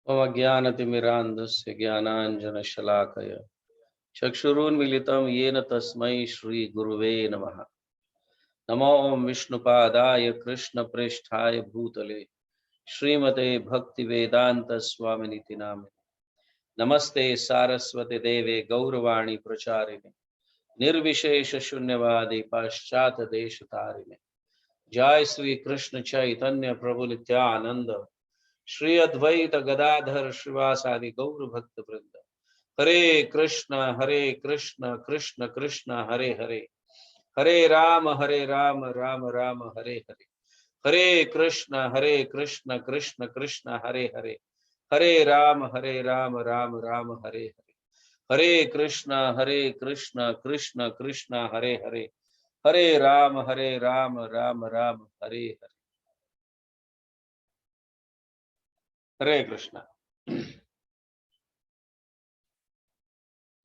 मम ज्ञानतिमिरान्धस्य ज्ञानाञ्जनशलाकय चक्षुरुन्मीलितं येन तस्मै श्रीगुरुवे नमः। नमो विष्णुपादाय कृष्णप्रेष्ठाय भूतले श्रीमते भक्तिवेदान्तस्वामिनिति नामिने। नमस्ते सारस्वते देवे गौरवाणी प्रचारिणे निर्विशेष शून्यवादी पाश्चात देश तारिणे। जय श्री कृष्ण चैतन्य प्रभु नित्यानंद श्री अद्वैत गदाधर श्रीवासादि गौर भक्त वृंद। हरे कृष्ण कृष्ण कृष्ण हरे हरे, हरे राम राम राम हरे हरे। हरे कृष्ण कृष्ण कृष्ण हरे हरे, हरे राम राम राम हरे हरे। हरे कृष्ण कृष्ण कृष्ण हरे हरे, हरे राम राम राम हरे हरे। हरे कृष्णा।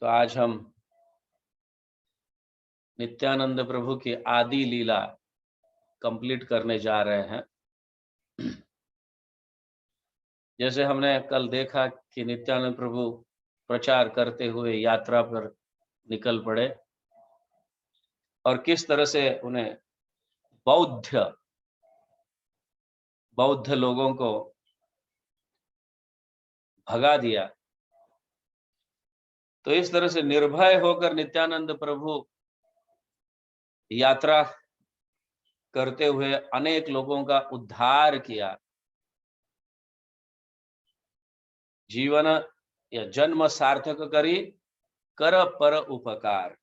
तो आज हम नित्यानंद प्रभु की आदि लीला कंप्लीट करने जा रहे हैं। जैसे हमने कल देखा कि नित्यानंद प्रभु प्रचार करते हुए यात्रा पर निकल पड़े और किस तरह से उन्हें बौद्ध लोगों को भगा दिया। तो इस तरह से निर्भय होकर नित्यानंद प्रभु यात्रा करते हुए अनेक लोगों का उद्धार किया। जीवन या जन्म सार्थक करी कर पर उपकार।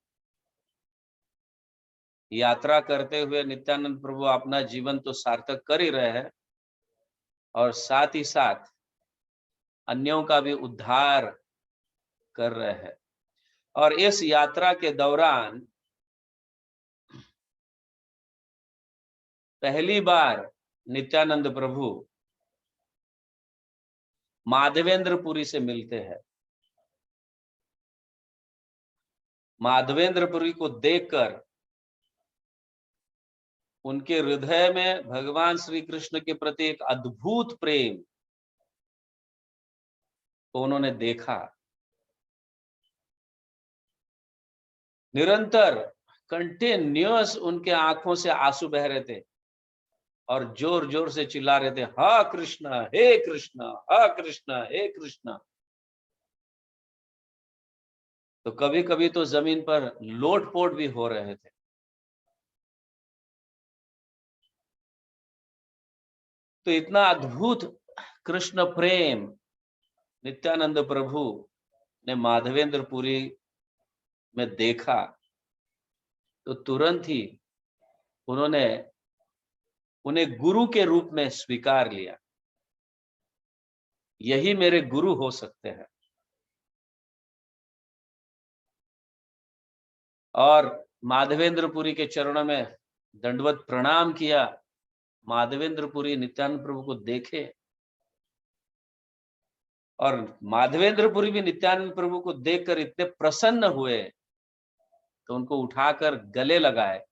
यात्रा करते हुए नित्यानंद प्रभु अपना जीवन तो सार्थक कर ही रहे हैं और साथ ही साथ अन्यों का भी उद्धार कर रहे हैं। और इस यात्रा के दौरान पहली बार नित्यानंद प्रभु माधवेंद्रपुरी से मिलते हैं। माधवेंद्रपुरी को देखकर उनके हृदय में भगवान श्री कृष्ण के प्रति एक अद्भुत प्रेम को उन्होंने देखा। निरंतर कंटिन्यूअस उनके आंखों से आंसू बह रहे थे और जोर जोर से चिल्ला रहे थे, हा कृष्णा हे कृष्णा, हा कृष्णा हे कृष्णा। तो कभी कभी तो जमीन पर लोटपोट भी हो रहे थे। तो इतना अद्भुत कृष्ण प्रेम नित्यानंद प्रभु ने माधवेंद्रपुरी में देखा तो तुरंत ही उन्होंने उन्हें गुरु के रूप में स्वीकार लिया। यही मेरे गुरु हो सकते हैं। और माधवेंद्रपुरी के चरणों में दंडवत प्रणाम किया। माधवेंद्रपुरी नित्यानंद प्रभु को देखे और माधवेंद्रपुरी भी नित्यानंद प्रभु को देखकर इतने प्रसन्न हुए तो उनको उठाकर गले लगाए।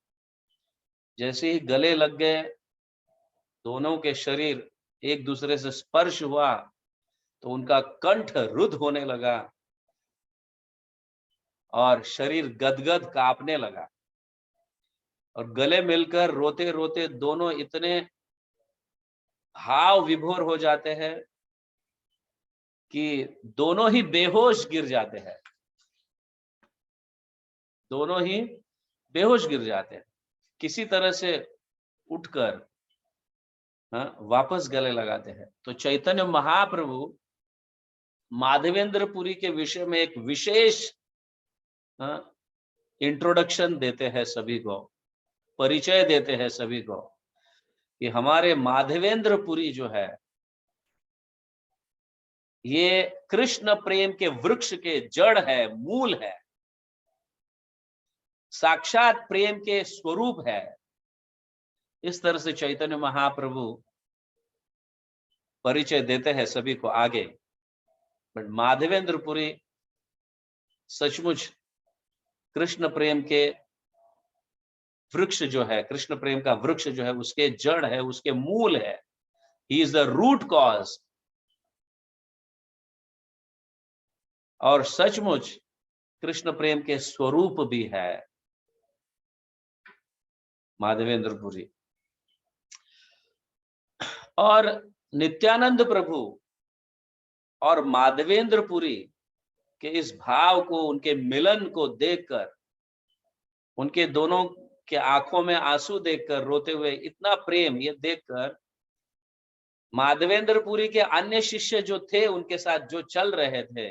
जैसे ही गले लग गए, दोनों के शरीर एक दूसरे से स्पर्श हुआ तो उनका कंठ रुद्ध होने लगा और शरीर गदगद कांपने लगा। और गले मिलकर रोते रोते दोनों इतने भाव विभोर हो जाते हैं कि दोनों ही बेहोश गिर जाते हैं। दोनों ही बेहोश गिर जाते हैं। किसी तरह से उठकर वापस गले लगाते हैं। तो चैतन्य महाप्रभु माधवेंद्रपुरी के विषय में एक विशेष इंट्रोडक्शन देते हैं सभी को, परिचय देते हैं सभी को कि हमारे माधवेंद्रपुरी जो है ये कृष्ण प्रेम के वृक्ष के जड़ है, मूल है, साक्षात प्रेम के स्वरूप है। इस तरह से चैतन्य महाप्रभु परिचय देते हैं सभी को आगे। बट माधवेंद्रपुरी सचमुच कृष्ण प्रेम के वृक्ष जो है, कृष्ण प्रेम का वृक्ष जो है, उसके जड़ है, उसके मूल है। He is the root cause और सचमुच कृष्ण प्रेम के स्वरूप भी है माधवेंद्रपुरी। और नित्यानंद प्रभु और माधवेंद्रपुरी के इस भाव को, उनके मिलन को देखकर, उनके दोनों के आंखों में आंसू देखकर, रोते हुए इतना प्रेम, ये देखकर माधवेंद्रपुरी के अन्य शिष्य जो थे, उनके साथ जो चल रहे थे,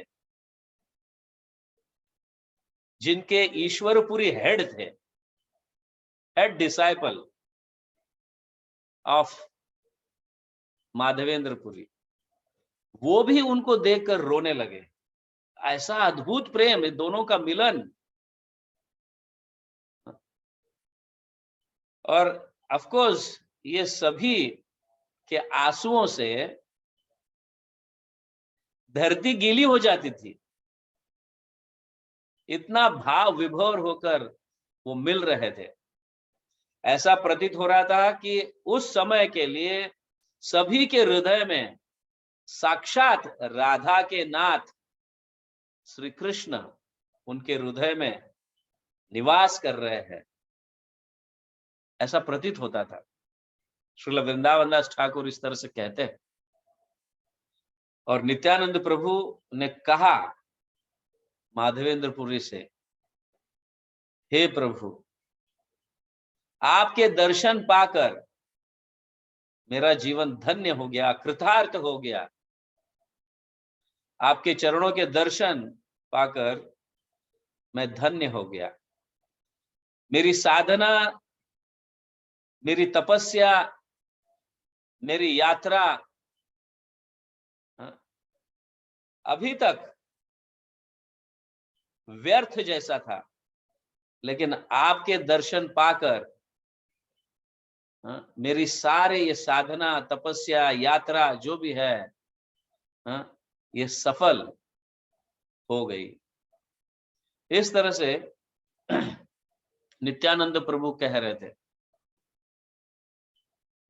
जिनके ईश्वरपुरी हेड थे, हेड डिसाइपल ऑफ माधवेंद्रपुरी, वो भी उनको देखकर रोने लगे। ऐसा अद्भुत प्रेम, दोनों का मिलन। और ऑफ कोर्स ये सभी के आंसुओं से धरती गीली हो जाती थी, इतना भाव विभोर होकर वो मिल रहे थे। ऐसा प्रतीत हो रहा था कि उस समय के लिए सभी के हृदय में साक्षात राधा के नाथ श्री कृष्ण उनके हृदय में निवास कर रहे हैं, ऐसा प्रतीत होता था। श्रील वृंदावन दास ठाकुर इस तरह से कहते हैं। और नित्यानंद प्रभु ने कहा माधवेंद्रपुरी से, हे प्रभु, आपके दर्शन पाकर मेरा जीवन धन्य हो गया, कृतार्थ हो गया। आपके चरणों के दर्शन पाकर मैं धन्य हो गया। मेरी साधना, मेरी तपस्या, मेरी यात्रा अभी तक व्यर्थ जैसा था, लेकिन आपके दर्शन पाकर मेरी सारे ये साधना, तपस्या, यात्रा जो भी है ये सफल हो गई। इस तरह से नित्यानंद प्रभु कह रहे थे।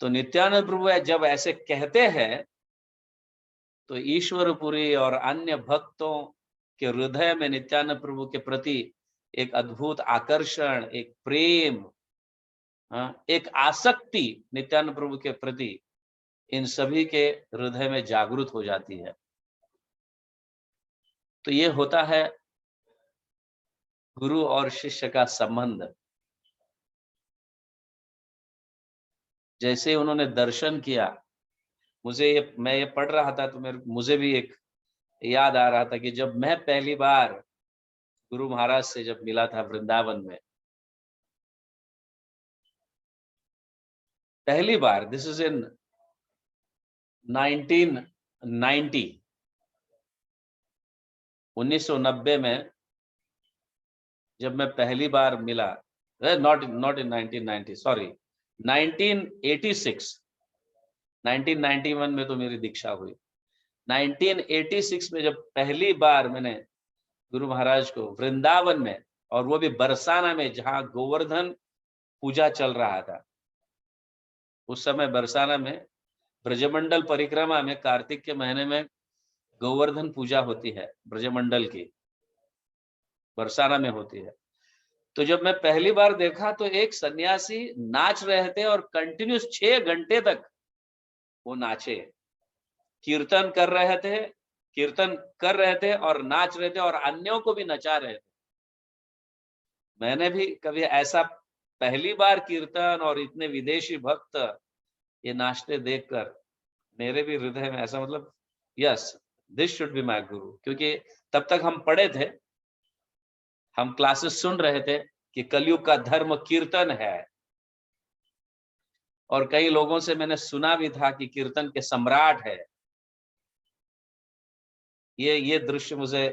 तो नित्यानंद प्रभु जब ऐसे कहते हैं तो ईश्वरपुरी और अन्य भक्तों के हृदय में नित्यानंद प्रभु के प्रति एक अद्भुत आकर्षण, एक प्रेम, एक आसक्ति नित्यानंद प्रभु के प्रति इन सभी के हृदय में जागृत हो जाती है। तो ये होता है गुरु और शिष्य का संबंध। जैसे उन्होंने दर्शन किया, मैं ये पढ़ रहा था तो मुझे भी एक याद आ रहा था कि जब मैं पहली बार गुरु महाराज से जब मिला था वृंदावन में, पहली बार, दिस इज इन 1990, 1990 में जब मैं पहली बार मिला, नॉट इन 1990, सॉरी 1986, 1991 में तो मेरी दीक्षा हुई। 1986 में जब पहली बार मैंने गुरु महाराज को वृंदावन में, और वो भी बरसाना में जहां गोवर्धन पूजा चल रहा था, उस समय बरसाना में ब्रजमंडल परिक्रमा में कार्तिक के महीने में गोवर्धन पूजा होती है, ब्रजमंडल की बरसाना में होती है। तो जब मैं पहली बार देखा तो एक सन्यासी नाच रहे थे और कंटिन्यूस 6 घंटे तक वो नाचे, कीर्तन कर रहे थे और नाच रहे थे और अन्यों को भी नचा रहे थे। मैंने भी कभी ऐसा पहली बार कीर्तन और इतने विदेशी भक्त ये नाचते देखकर मेरे भी हृदय में ऐसा, मतलब yes, this should be my गुरु। क्योंकि तब तक हम पढ़े थे, हम क्लासेस सुन रहे थे कि कलयुग का धर्म कीर्तन है, और कई लोगों से मैंने सुना भी था कि कीर्तन के सम्राट है। ये दृश्य मुझे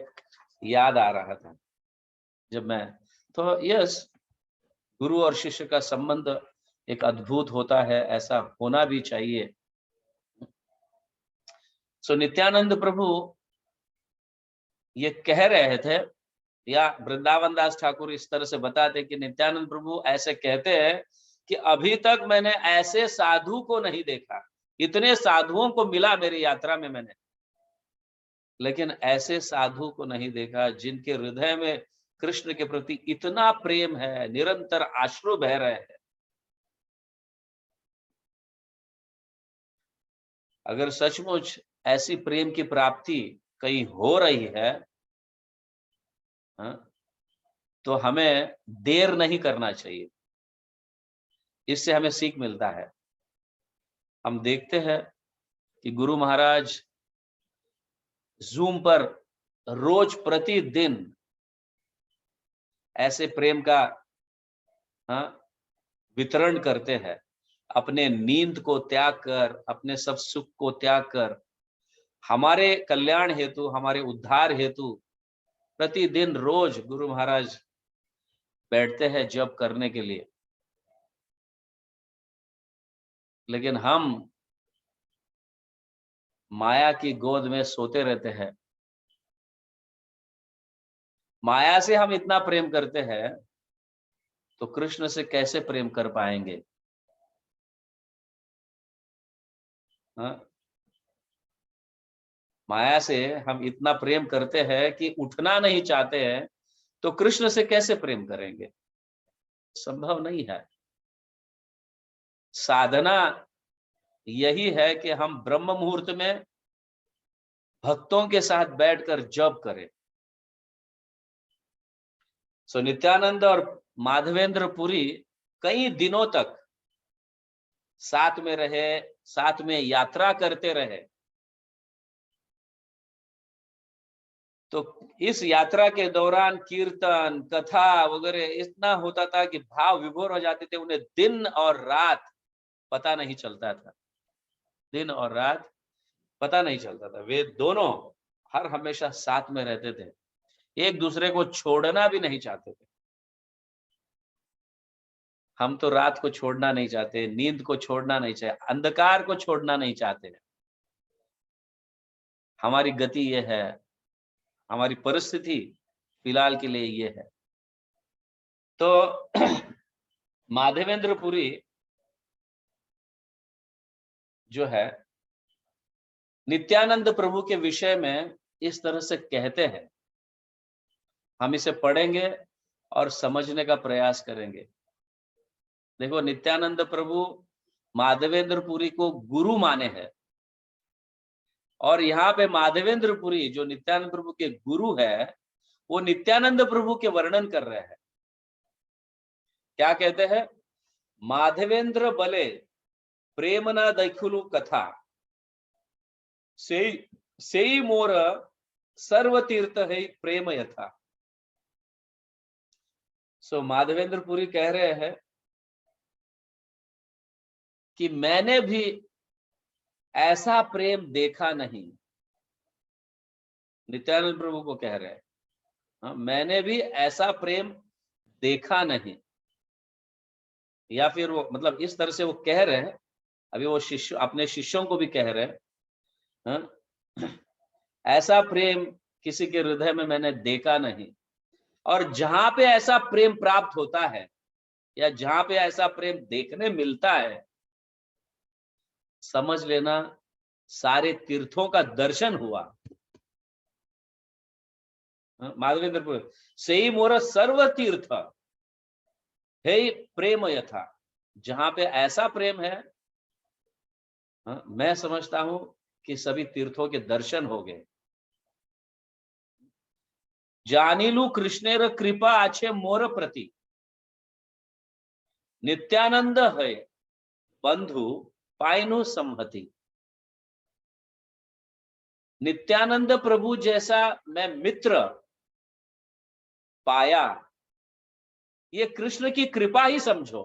याद आ रहा था जब मैं, तो यस, गुरु और शिष्य का संबंध एक अद्भुत होता है, ऐसा होना भी चाहिए। सो नित्यानंद प्रभु ये कह रहे थे, या वृंदावन दास ठाकुर इस तरह से बताते कि नित्यानंद प्रभु ऐसे कहते हैं कि अभी तक मैंने ऐसे साधु को नहीं देखा, इतने साधुओं को मिला मेरी यात्रा में मैंने, लेकिन ऐसे साधु को नहीं देखा जिनके हृदय में कृष्ण के प्रति इतना प्रेम है, निरंतर अश्रु बह रहे हैं। अगर सचमुच ऐसी प्रेम की प्राप्ति कहीं हो रही है, हाँ, तो हमें देर नहीं करना चाहिए। इससे हमें सीख मिलता है। हम देखते हैं कि गुरु महाराज जूम पर रोज प्रतिदिन ऐसे प्रेम का, हाँ, वितरण करते हैं। अपने नींद को त्याग कर, अपने सब सुख को त्याग कर, हमारे कल्याण हेतु, हमारे उद्धार हेतु प्रतिदिन रोज गुरु महाराज बैठते हैं जप करने के लिए। लेकिन हम माया की गोद में सोते रहते हैं। माया से हम इतना प्रेम करते हैं, तो कृष्ण से कैसे प्रेम कर पाएंगे? हाँ? माया से हम इतना प्रेम करते हैं कि उठना नहीं चाहते हैं, तो कृष्ण से कैसे प्रेम करेंगे? संभव नहीं है। साधना यही है कि हम ब्रह्म मुहूर्त में भक्तों के साथ बैठकर जप करें। सो नित्यानंद और माधवेंद्र पुरी कई दिनों तक साथ में रहे, साथ में यात्रा करते रहे। तो इस यात्रा के दौरान कीर्तन, कथा वगैरह इतना होता था कि भाव विभोर हो जाते थे। उन्हें दिन और रात पता नहीं चलता था। दिन और रात पता नहीं चलता था। वे दोनों हर हमेशा साथ में रहते थे। एक दूसरे को छोड़ना भी नहीं चाहते थे। हम तो रात को छोड़ना नहीं चाहते, नींद को छोड़ना नहीं चाहते, अंधकार को छोड़ना नहीं चाहते। हमारी गति ये है, हमारी परिस्थिति फिलहाल के लिए ये है। तो माधवेंद्र पुरी जो है नित्यानंद प्रभु के विषय में इस तरह से कहते हैं। हम इसे पढ़ेंगे और समझने का प्रयास करेंगे। देखो, नित्यानंद प्रभु माधवेंद्र पुरी को गुरु माने हैं, और यहाँ पे माधवेंद्र पुरी जो नित्यानंद प्रभु के गुरु है, वो नित्यानंद प्रभु के वर्णन कर रहे हैं। क्या कहते हैं? माधवेंद्र बले प्रेम न दैखुलु कथा से मोर सर्व तीर्थ है प्रेम यथा। सो माधवेंद्र पुरी कह रहे हैं कि मैंने भी ऐसा प्रेम देखा नहीं। नित्यानंद प्रभु को कह रहे हैं, हाँ, मैंने भी ऐसा प्रेम देखा नहीं। या फिर वो मतलब इस तरह से वो कह रहे हैं। अभी वो शिष्य अपने शिष्यों को भी कह रहे हैं, हाँ? ऐसा प्रेम किसी के हृदय में मैंने देखा नहीं। और जहां पे ऐसा प्रेम प्राप्त होता है, या जहां पे ऐसा प्रेम देखने मिलता है, समझ लेना सारे तीर्थों का दर्शन हुआ। माधवेंद्र से ही मोर सर्व तीर्थ हे प्रेम यथा। जहां पे ऐसा प्रेम है, मैं समझता हूं कि सभी तीर्थों के दर्शन हो गए। जानिलु कृष्णेर कृपा आछे मोर प्रति, नित्यानंद है बंधु पाइनु संहति। नित्यानंद प्रभु जैसा मैं मित्र पाया, ये कृष्ण की कृपा ही समझो।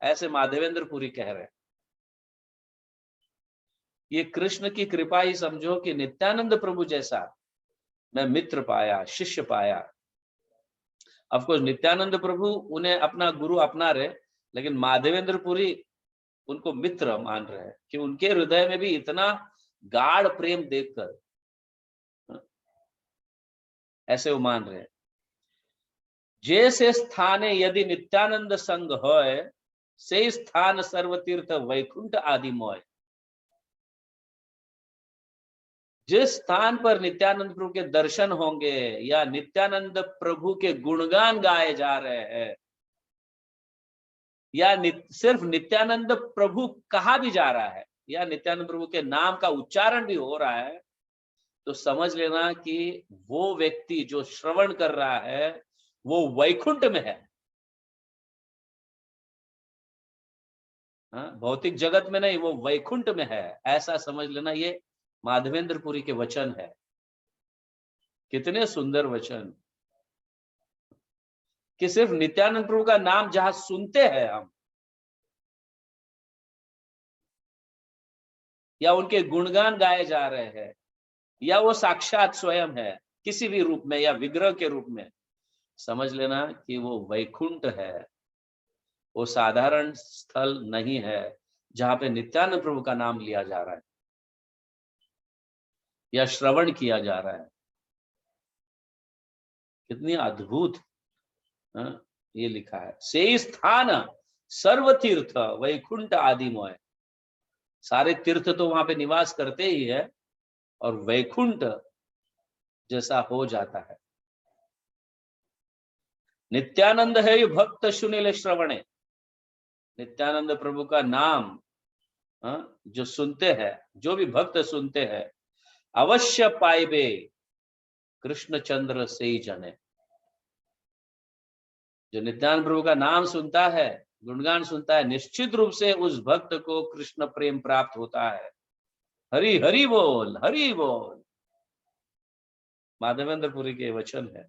ऐसे माधवेंद्र पुरी कह रहे हैं, ये कृष्ण की कृपा ही समझो कि नित्यानंद प्रभु जैसा मैं मित्र पाया, शिष्य पाया। ऑफकोर्स नित्यानंद प्रभु उन्हें अपना गुरु अपना रहे, लेकिन माधवेंद्र पुरी उनको मित्र मान रहे हैं कि उनके हृदय में भी इतना गाढ़ प्रेम देखकर ऐसे वो मान रहे हैं। जैसे स्थाने यदि नित्यानंद संग होय, से स्थान सर्वतीर्थ वैकुंठ आदि मोय। जिस स्थान पर नित्यानंद प्रभु के दर्शन होंगे या नित्यानंद प्रभु के गुणगान गाए जा रहे हैं या सिर्फ नित्यानंद प्रभु कहा भी जा रहा है या नित्यानंद प्रभु के नाम का उच्चारण भी हो रहा है, तो समझ लेना कि वो व्यक्ति जो श्रवण कर रहा है वो वैकुंठ में है। भौतिक जगत में नहीं, वो वैकुंठ में है, ऐसा समझ लेना। ये माधवेंद्रपुरी के वचन है। कितने सुंदर वचन कि सिर्फ नित्यानंद प्रभु का नाम जहां सुनते हैं हम या उनके गुणगान गाए जा रहे हैं या वो साक्षात स्वयं है किसी भी रूप में या विग्रह के रूप में, समझ लेना कि वो वैकुंठ है। वो साधारण स्थल नहीं है जहां पे नित्यानंद प्रभु का नाम लिया जा रहा है या श्रवण किया जा रहा है। कितनी अद्भुत ये लिखा है, से स्थान सर्व तीर्थ वैकुंठ आदिमय। सारे तीर्थ तो वहां पे निवास करते ही है और वैकुंठ जैसा हो जाता है। नित्यानंद है ये भक्त सुनील श्रवणे। नित्यानंद प्रभु का नाम जो सुनते हैं, जो भी भक्त सुनते हैं, अवश्य पाइबे कृष्णचंद्र से ही जने। जो नित्यानंद प्रभु का नाम सुनता है, गुणगान सुनता है, निश्चित रूप से उस भक्त को कृष्ण प्रेम प्राप्त होता है। हरि हरि बोल, हरि बोल। माधवेंद्रपुरी के वचन है।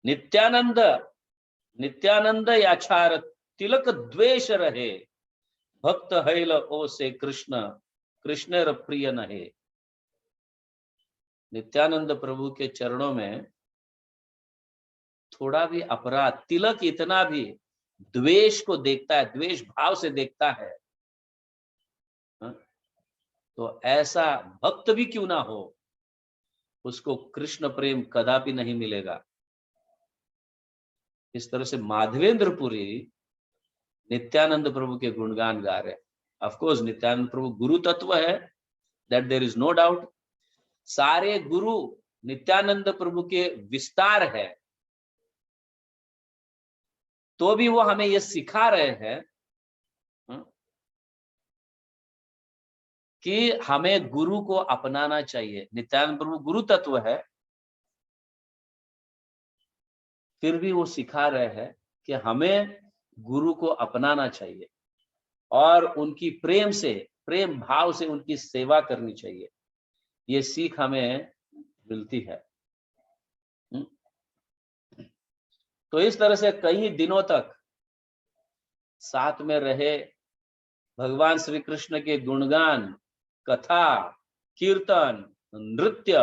नित्यानंद नित्यानंद याचार तिलक द्वेष रहे, भक्त हैल ओ से कृष्ण कृष्ण प्रिय नहे। नित्यानंद प्रभु के चरणों में थोड़ा भी अपराध, तिलक इतना भी द्वेष को देखता है, द्वेष भाव से देखता है, तो ऐसा भक्त भी क्यों ना हो, उसको कृष्ण प्रेम कदापि नहीं मिलेगा। इस तरह से माधवेंद्रपुरी नित्यानंद प्रभु के गुणगान गा रहे। ऑफ कोर्स नित्यानंद प्रभु गुरु तत्व है, that there is no doubt. सारे गुरु नित्यानंद प्रभु के विस्तार है, तो भी वो हमें ये सिखा रहे हैं कि हमें गुरु को अपनाना चाहिए। नित्यानंद प्रभु गुरु तत्व है, फिर भी वो सिखा रहे हैं कि हमें गुरु को अपनाना चाहिए और उनकी प्रेम से, प्रेम भाव से उनकी सेवा करनी चाहिए। ये सीख हमें मिलती है। तो इस तरह से कई दिनों तक साथ में रहे, भगवान श्री कृष्ण के गुणगान, कथा, कीर्तन, नृत्य,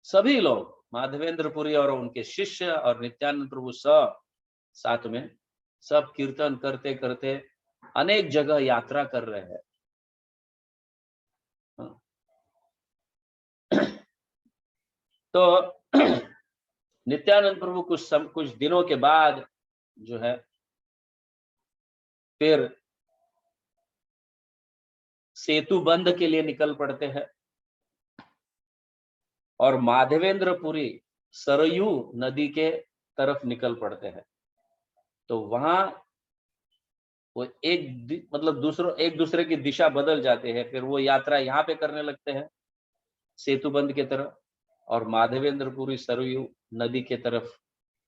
सभी लोग माधवेंद्रपुरी और उनके शिष्य और नित्यानंद प्रभु सब साथ में सब कीर्तन करते करते अनेक जगह यात्रा कर रहे हैं। तो नित्यानंद प्रभु कुछ दिनों के बाद जो है फिर सेतु बंद के लिए निकल पड़ते हैं और माधवेंद्रपुरी सरयू नदी के तरफ निकल पड़ते हैं। तो वहां वो एक दूसरे की दिशा बदल जाते हैं। फिर वो यात्रा यहाँ पे करने लगते हैं सेतु बंद के तरफ और माधवेंद्रपुरी सरयू नदी के तरफ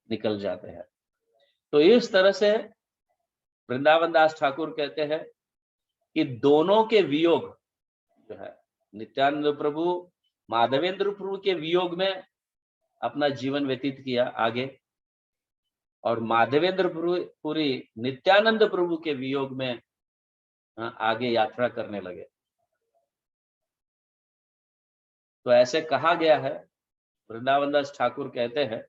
निकल जाते हैं। तो इस तरह से वृंदावन दास ठाकुर कहते हैं कि दोनों के वियोग जो है, नित्यानंद प्रभु माधवेंद्र प्रभु के वियोग में अपना जीवन व्यतीत किया आगे, और माधवेंद्र पुरी नित्यानंद प्रभु के वियोग में आगे यात्रा करने लगे। तो ऐसे कहा गया है, वृंदावन दास ठाकुर कहते हैं,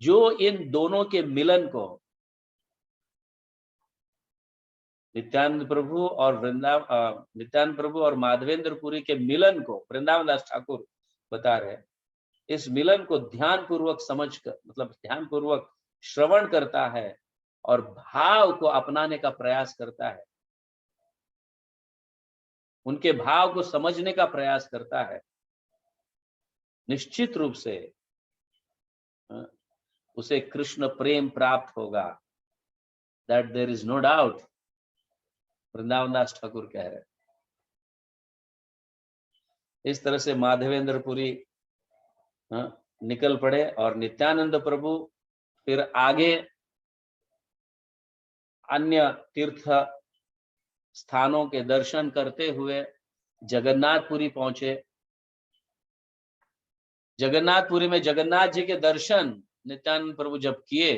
जो इन दोनों के मिलन को, नित्यानंद प्रभु और माधवेंद्रपुरी के मिलन को वृंदावन दास ठाकुर बता रहे हैं, इस मिलन को ध्यान पूर्वक समझकर, मतलब ध्यान पूर्वक श्रवण करता है और भाव को अपनाने का प्रयास करता है, उनके भाव को समझने का प्रयास करता है, निश्चित रूप से उसे कृष्ण प्रेम प्राप्त होगा। That there is no doubt, Vrindavan Das Thakur कह रहे। इस तरह से माधवेंद्रपुरी निकल पड़े और नित्यानंद प्रभु फिर आगे अन्य तीर्थ स्थानों के दर्शन करते हुए जगन्नाथपुरी पहुंचे। जगन्नाथपुरी में जगन्नाथ जी के दर्शन नित्यानंद प्रभु जब किए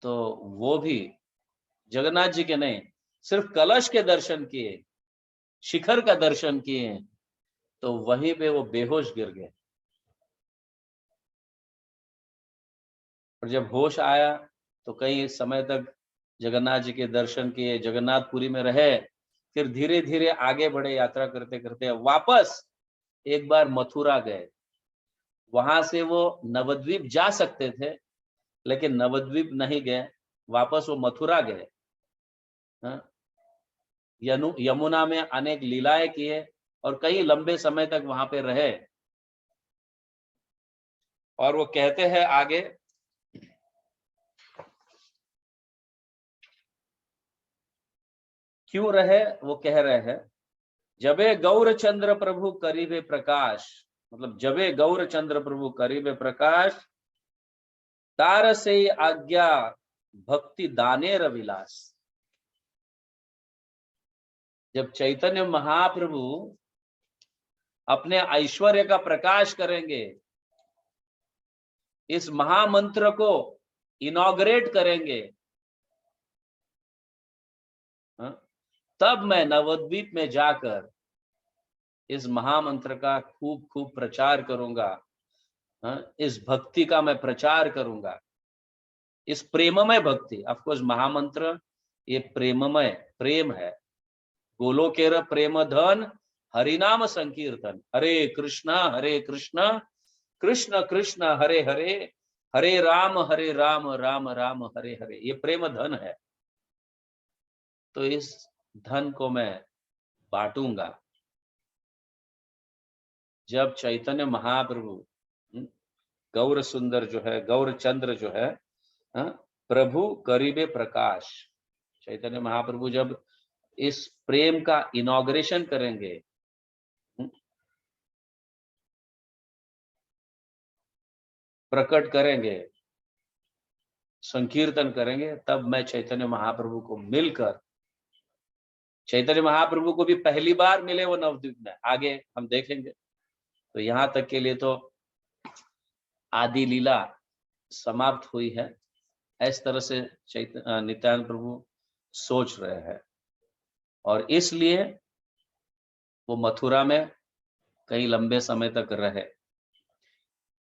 तो वो भी जगन्नाथ जी के नहीं, सिर्फ कलश के दर्शन किए, शिखर का दर्शन किए, तो वहीं पे वो बेहोश गिर गए। और जब होश आया तो कई समय तक जगन्नाथ जी के दर्शन किए, जगन्नाथपुरी में रहे, फिर धीरे धीरे आगे बढ़े, यात्रा करते करते वापस एक बार मथुरा गए। वहां से वो नवद्वीप जा सकते थे, लेकिन नवद्वीप नहीं गए, वापस वो मथुरा गए। यमुना में अनेक लीलाएं किए और कई लंबे समय तक वहां पे रहे। और वो कहते हैं आगे, क्यों रहे वो कह रहे हैं, जबे गौरचंद्र प्रभु करीबे प्रकाश, मतलब जबे गौरचंद्र प्रभु करीबे प्रकाश, तार से आज्ञा भक्ति दानेर विलास। जब चैतन्य महाप्रभु अपने ऐश्वर्य का प्रकाश करेंगे, इस महामंत्र को इनॉग्रेट करेंगे, तब मैं नवद्वीप में जाकर इस महामंत्र का खूब खूब प्रचार करूंगा, इस भक्ति का मैं प्रचार करूंगा, इस प्रेममय भक्ति। ऑफ कोर्स महामंत्र ये प्रेममय प्रेम है। गोलोकेर प्रेम धन हरिनाम संकीर्तन, हरे कृष्ण कृष्ण कृष्ण हरे हरे, हरे राम राम राम हरे हरे, ये प्रेम धन है। तो इस धन को मैं बांटूंगा। जब चैतन्य महाप्रभु गौर सुंदर जो है, गौरचंद्र जो है, प्रभु करीबे प्रकाश, चैतन्य महाप्रभु जब इस प्रेम का इनॉग्रेशन करेंगे, प्रकट करेंगे, संकीर्तन करेंगे, तब मैं चैतन्य महाप्रभु को मिलकर, चैतन्य महाप्रभु को भी पहली बार मिले वो नवद्वीप में, आगे हम देखेंगे। तो यहां तक के लिए तो आदि लीला समाप्त हुई है, इस तरह से नित्यानंद प्रभु सोच रहे हैं। और इसलिए वो मथुरा में कई लंबे समय तक रहे।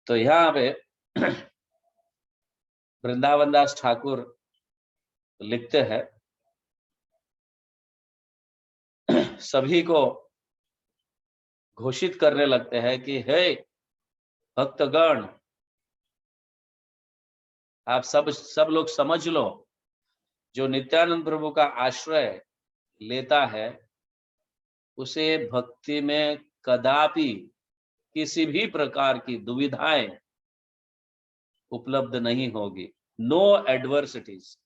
तो यहाँ पे वृंदावन दास ठाकुर लिखते हैं, सभी को घोषित करने लगते हैं कि हे भक्तगण, आप सब लोग समझ लो, जो नित्यानंद प्रभु का आश्रय लेता है उसे भक्ति में कदापि किसी भी प्रकार की दुविधाएं उपलब्ध नहीं होगी। No adversities.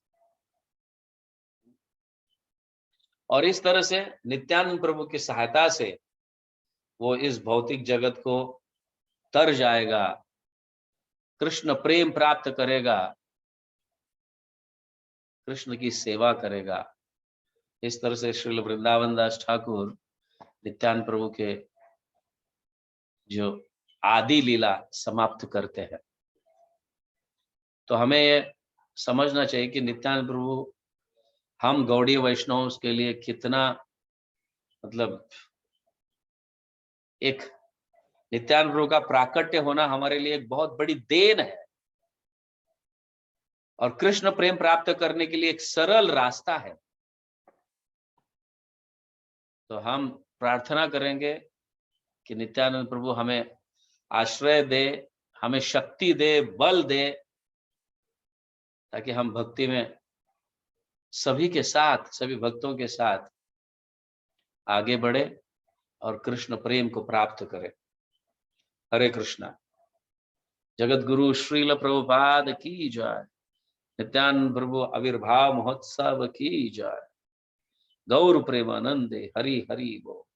और इस तरह से नित्यानंद प्रभु की सहायता से वो इस भौतिक जगत को तर जाएगा, कृष्ण प्रेम प्राप्त करेगा, कृष्ण की सेवा करेगा। इस तरह से श्रील वृंदावन दास ठाकुर नित्यानंद प्रभु के जो आदि लीला समाप्त करते हैं। तो हमें ये समझना चाहिए कि नित्यानंद प्रभु हम गौड़ीय वैष्णव के लिए कितना, मतलब एक नित्यानंद प्रभु का प्राकट्य होना हमारे लिए एक बहुत बड़ी देन है, और कृष्ण प्रेम प्राप्त करने के लिए एक सरल रास्ता है। तो हम प्रार्थना करेंगे कि नित्यानंद प्रभु हमें आश्रय दे, हमें शक्ति दे, बल दे, ताकि हम भक्ति में सभी के साथ, सभी भक्तों के साथ आगे बढ़े और कृष्ण प्रेम को प्राप्त करें। हरे कृष्णा। जगत गुरु श्रील प्रभुपाद की जय। नित्यानंद प्रभु आविर्भाव महोत्सव की जय। गौर प्रेमानंदे हरि हरि बोल।